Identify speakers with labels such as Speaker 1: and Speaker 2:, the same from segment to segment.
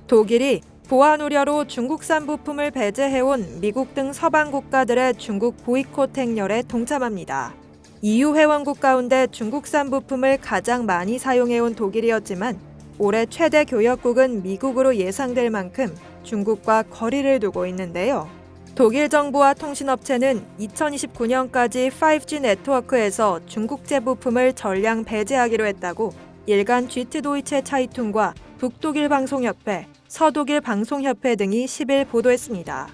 Speaker 1: 독일이 보안 우려로 중국산 부품을 배제해온 미국 등 서방 국가들의 중국 보이콧 행렬에 동참합니다. EU 회원국 가운데 중국산 부품을 가장 많이 사용해온 독일이었지만 올해 최대 교역국은 미국으로 예상될 만큼 중국과 거리를 두고 있는데요. 독일 정부와 통신업체는 2029년까지 5G 네트워크에서 중국제 부품을 전량 배제하기로 했다고 일간 GT 도이체 차이퉁과 북독일 방송협회, 서독일 방송협회 등이 10일 보도했습니다.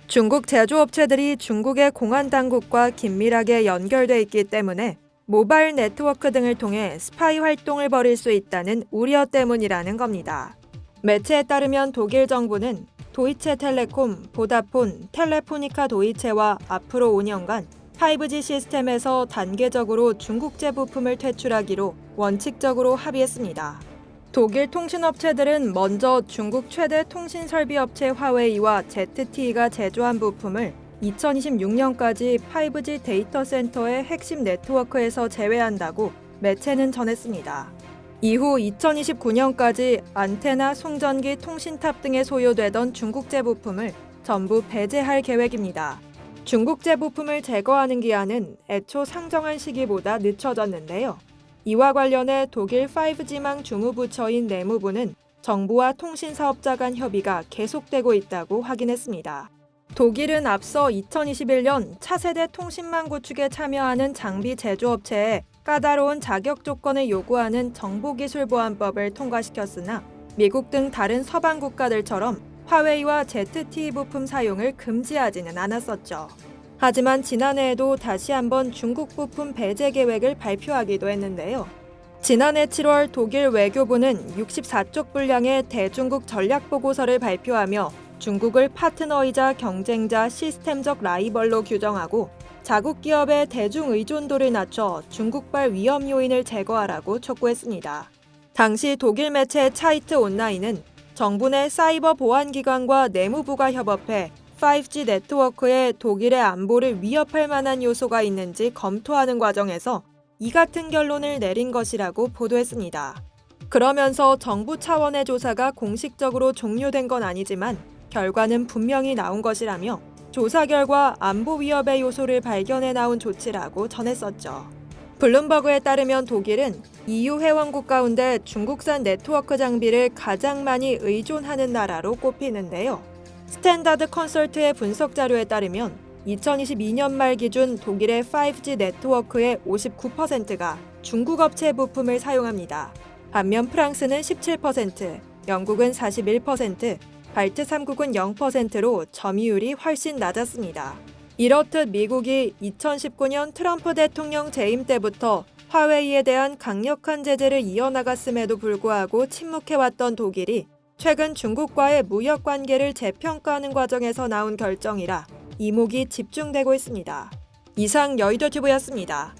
Speaker 1: 중국 제조업체들이 중국의 공안 당국과 긴밀하게 연결돼 있기 때문에 모바일 네트워크 등을 통해 스파이 활동을 벌일 수 있다는 우려 때문이라는 겁니다. 매체에 따르면 독일 정부는 도이체텔레콤, 보다폰, 텔레포니카 도이체와 앞으로 5년간 5G 시스템에서 단계적으로 중국제 부품을 퇴출하기로 원칙적으로 합의했습니다. 독일 통신업체들은 먼저 중국 최대 통신설비업체 화웨이와 ZTE가 제조한 부품을 2026년까지 5G 데이터 센터의 핵심 네트워크에서 제외한다고 매체는 전했습니다. 이후 2029년까지 안테나, 송전기, 통신탑 등에 소요되던 중국제 부품을 전부 배제할 계획입니다. 중국제 부품을 제거하는 기한은 애초 상정한 시기보다 늦춰졌는데요. 이와 관련해 독일 5G망 주무부처인 내무부는 정부와 통신사업자 간 협의가 계속되고 있다고 확인했습니다. 독일은 앞서 2021년 차세대 통신망 구축에 참여하는 장비 제조업체에 까다로운 자격 조건을 요구하는 정보기술보안법을 통과시켰으나 미국 등 다른 서방 국가들처럼 화웨이와 ZTE 부품 사용을 금지하지는 않았었죠. 하지만 지난해에도 다시 한번 중국 부품 배제 계획을 발표하기도 했는데요. 지난해 7월 독일 외교부는 64쪽 분량의 대중국 전략보고서를 발표하며 중국을 파트너이자 경쟁자 시스템적 라이벌로 규정하고 자국 기업의 대중 의존도를 낮춰 중국발 위험 요인을 제거하라고 촉구했습니다. 당시 독일 매체 차이트 온라인은 정부 내 사이버 보안기관과 내무부가 협업해 5G 네트워크에 독일의 안보를 위협할 만한 요소가 있는지 검토하는 과정에서 이 같은 결론을 내린 것이라고 보도했습니다. 그러면서 정부 차원의 조사가 공식적으로 종료된 건 아니지만 결과는 분명히 나온 것이라며 조사 결과 안보 위협의 요소를 발견해 나온 조치라고 전했었죠. 블룸버그에 따르면 독일은 EU 회원국 가운데 중국산 네트워크 장비를 가장 많이 의존하는 나라로 꼽히는데요. 스탠다드 컨설트의 분석 자료에 따르면 2022년 말 기준 독일의 5G 네트워크의 59%가 중국 업체 부품을 사용합니다. 반면 프랑스는 17%, 영국은 41%, 발트 3국은 0%로 점유율이 훨씬 낮았습니다. 이렇듯 미국이 2019년 트럼프 대통령 재임 때부터 화웨이에 대한 강력한 제재를 이어나갔음에도 불구하고 침묵해왔던 독일이 최근 중국과의 무역 관계를 재평가하는 과정에서 나온 결정이라 이목이 집중되고 있습니다. 이상 여의도튜브였습니다.